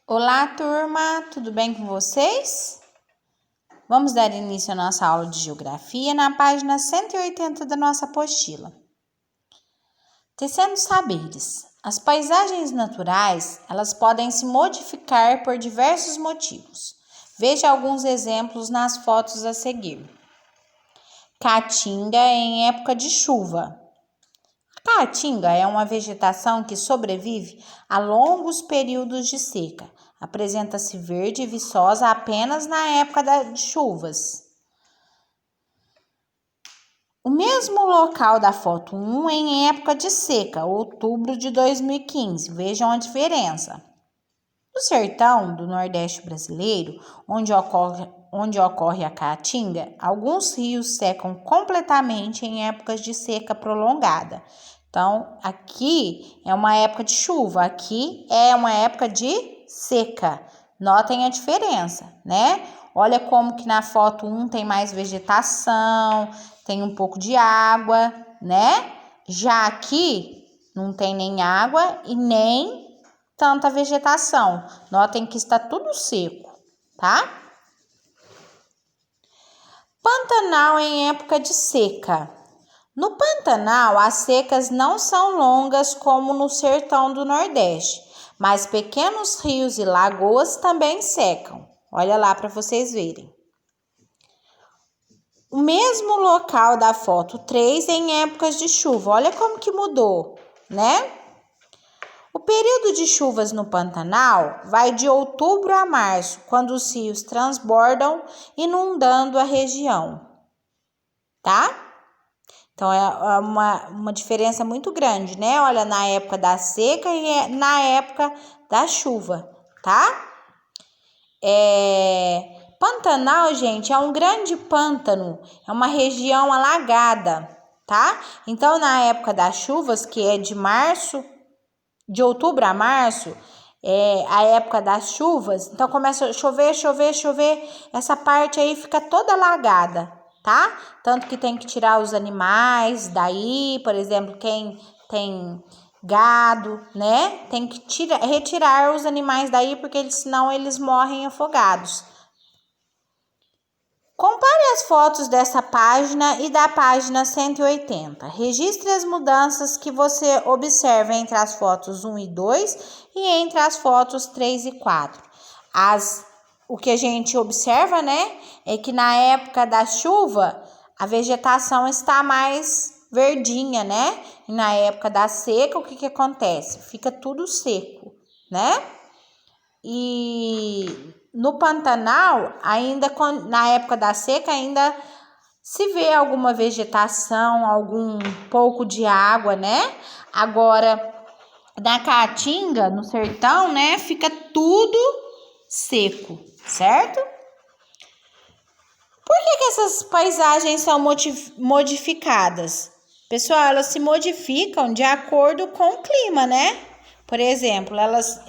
Olá, turma, tudo bem com vocês? Vamos dar início à nossa aula de Geografia na página 180 da nossa apostila. Tecendo saberes. As paisagens naturais, elas podem se modificar por diversos motivos. Veja alguns exemplos nas fotos a seguir. Caatinga em época de chuva. A caatinga é uma vegetação que sobrevive a longos períodos de seca. Apresenta-se verde e viçosa apenas na época de chuvas. O mesmo local da foto 1 em época de seca, outubro de 2015. Vejam a diferença. No sertão do Nordeste brasileiro, onde ocorre a caatinga, alguns rios secam completamente em épocas de seca prolongada. Então, aqui é uma época de chuva, aqui é uma época de seca. Notem a diferença, né? Olha como que na foto 1 tem mais vegetação, tem um pouco de água, né? Já aqui não tem nem água e nem tanta vegetação. Notem que está tudo seco, tá? Pantanal em época de seca. No Pantanal, as secas não são longas como no sertão do Nordeste, mas pequenos rios e lagoas também secam. Olha lá para vocês verem. O mesmo local da foto 3 em épocas de chuva. Olha como que mudou, né? O período de chuvas no Pantanal vai de outubro a março, quando os rios transbordam, inundando a região, tá? Então, é uma diferença muito grande, né? Olha, na época da seca e na época da chuva, tá? Pantanal, gente, é um grande pântano, é uma região alagada, tá? Então, na época das chuvas, que é de outubro a março, é a época das chuvas, então começa a chover, essa parte aí fica toda alagada, tá? Tanto que tem que tirar os animais daí, por exemplo, quem tem gado, né? Tem que retirar os animais daí, porque senão eles morrem afogados. Compare as fotos dessa página e da página 180. Registre as mudanças que você observa entre as fotos 1 e 2 e entre as fotos 3 e 4. O que a gente observa, né, é que na época da chuva a vegetação está mais verdinha, né? E na época da seca, o que acontece? Fica tudo seco, né? E no Pantanal, ainda na época da seca, ainda se vê alguma vegetação, algum pouco de água, né? Agora, na Caatinga, no sertão, né, fica tudo seco, certo? Por que essas paisagens são modificadas? Pessoal, elas se modificam de acordo com o clima, né? Por exemplo, elas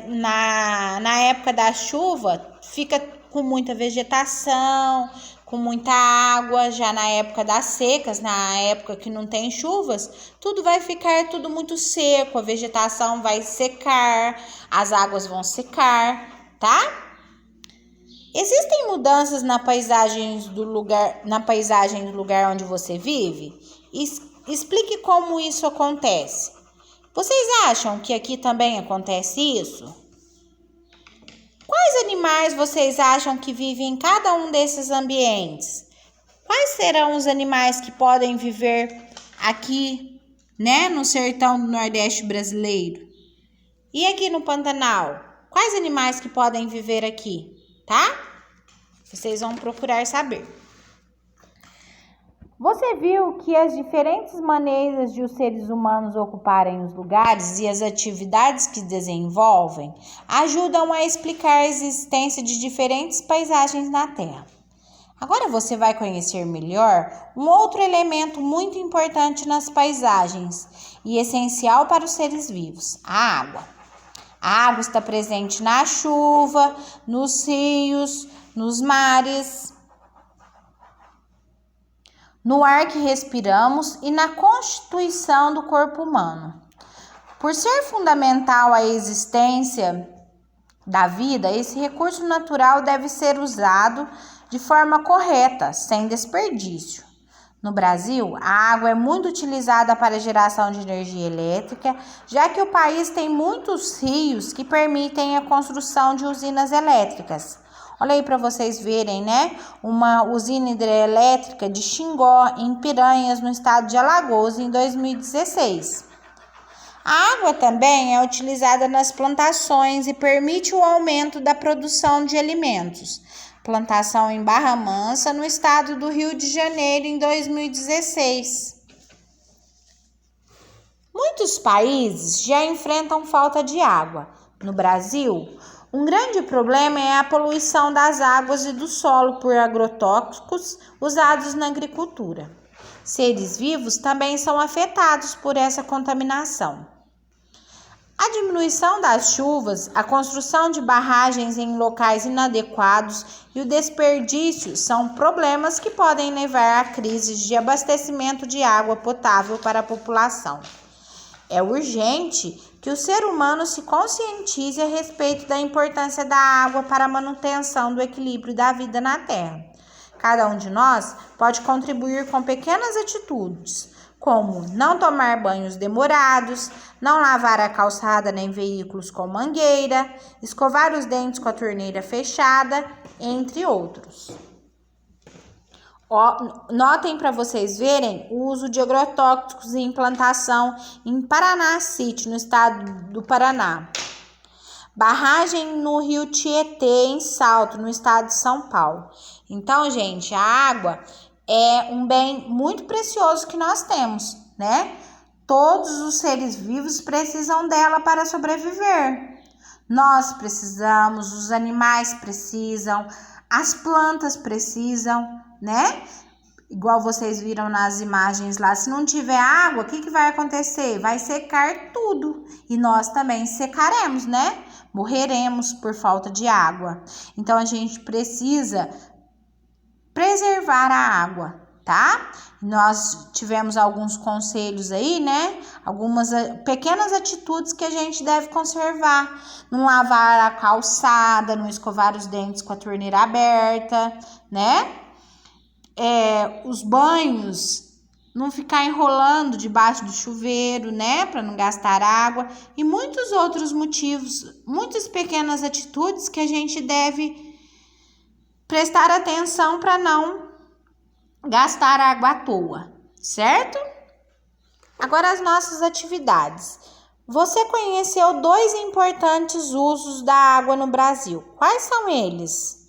na época da chuva fica com muita vegetação, com muita água. Já na época das secas, na época que não tem chuvas, tudo vai ficar tudo muito seco, a vegetação vai secar, as águas vão secar, tá? Existem mudanças na paisagem do lugar onde você vive? Explique como isso acontece. Vocês acham que aqui também acontece isso? Quais animais vocês acham que vivem em cada um desses ambientes? Quais serão os animais que podem viver aqui, né, no sertão do Nordeste brasileiro? E aqui no Pantanal? Quais animais que podem viver aqui, tá? Vocês vão procurar saber. Você viu que as diferentes maneiras de os seres humanos ocuparem os lugares e as atividades que desenvolvem ajudam a explicar a existência de diferentes paisagens na Terra. Agora você vai conhecer melhor um outro elemento muito importante nas paisagens e essencial para os seres vivos: a água. A água está presente na chuva, nos rios, nos mares, no ar que respiramos e na constituição do corpo humano. Por ser fundamental à existência da vida, esse recurso natural deve ser usado de forma correta, sem desperdício. No Brasil, a água é muito utilizada para a geração de energia elétrica, já que o país tem muitos rios que permitem a construção de usinas elétricas. Olha aí para vocês verem, né? Uma usina hidrelétrica de Xingó, em Piranhas, no estado de Alagoas, em 2016. A água também é utilizada nas plantações e permite o aumento da produção de alimentos. Plantação em Barra Mansa, no estado do Rio de Janeiro, em 2016. Muitos países já enfrentam falta de água. No Brasil, um grande problema é a poluição das águas e do solo por agrotóxicos usados na agricultura. Seres vivos também são afetados por essa contaminação. A diminuição das chuvas, a construção de barragens em locais inadequados e o desperdício são problemas que podem levar a crises de abastecimento de água potável para a população. É urgente que o ser humano se conscientize a respeito da importância da água para a manutenção do equilíbrio da vida na Terra. Cada um de nós pode contribuir com pequenas atitudes, como não tomar banhos demorados, não lavar a calçada nem veículos com mangueira, escovar os dentes com a torneira fechada, entre outros. Notem para vocês verem o uso de agrotóxicos em plantação em Paraná City, no estado do Paraná. Barragem no Rio Tietê, em Salto, no estado de São Paulo. Então, gente, a água é um bem muito precioso que nós temos, né? Todos os seres vivos precisam dela para sobreviver. Nós precisamos, os animais precisam, as plantas precisam, né? Igual vocês viram nas imagens lá, se não tiver água, o que vai acontecer? Vai secar tudo e nós também secaremos, né? Morreremos por falta de água. Então, a gente precisa preservar a água, tá? Nós tivemos alguns conselhos aí, né? Algumas pequenas atitudes que a gente deve conservar. Não lavar a calçada, não escovar os dentes com a torneira aberta, né? Os banhos, não ficar enrolando debaixo do chuveiro, né? Para não gastar água. E muitos outros motivos, muitas pequenas atitudes que a gente deve prestar atenção para não gastar água à toa, certo? Agora as nossas atividades. Você conheceu 2 importantes usos da água no Brasil. Quais são eles?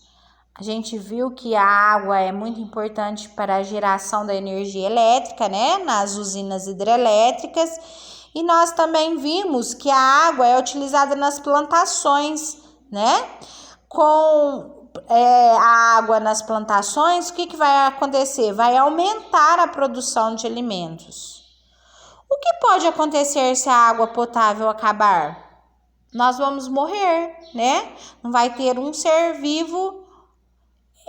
A gente viu que a água é muito importante para a geração da energia elétrica, né? Nas usinas hidrelétricas. E nós também vimos que a água é utilizada nas plantações, né? Com a água nas plantações, o que vai acontecer? Vai aumentar a produção de alimentos. O que pode acontecer se a água potável acabar? Nós vamos morrer, né? Não vai ter um ser vivo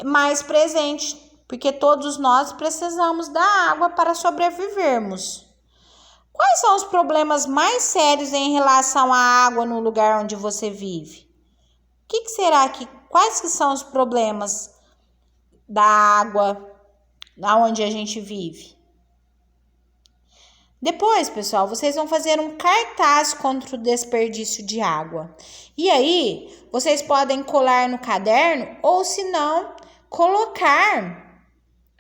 mais presente, porque todos nós precisamos da água para sobrevivermos. Quais são os problemas mais sérios em relação à água no lugar onde você vive? Quais que são os problemas da água onde a gente vive? Depois, pessoal, vocês vão fazer um cartaz contra o desperdício de água. E aí, vocês podem colar no caderno ou, se não, colocar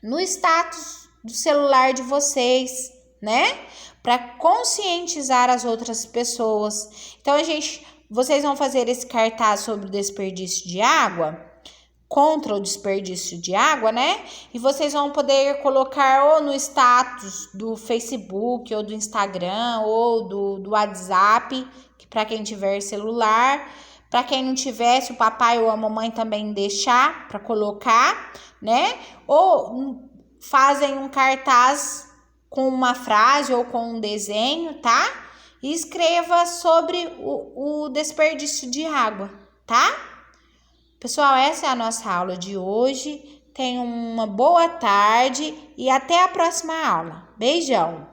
no status do celular de vocês, né? Para conscientizar as outras pessoas. Então, vocês vão fazer esse cartaz sobre o desperdício de água, contra o desperdício de água, né? E vocês vão poder colocar ou no status do Facebook, ou do Instagram, ou do WhatsApp, que para quem tiver celular. Para quem não tiver, se o papai ou a mamãe também deixar para colocar, né? Ou fazem um cartaz com uma frase ou com um desenho, tá? E escreva sobre o desperdício de água, tá? Pessoal, essa é a nossa aula de hoje. Tenham uma boa tarde e até a próxima aula. Beijão!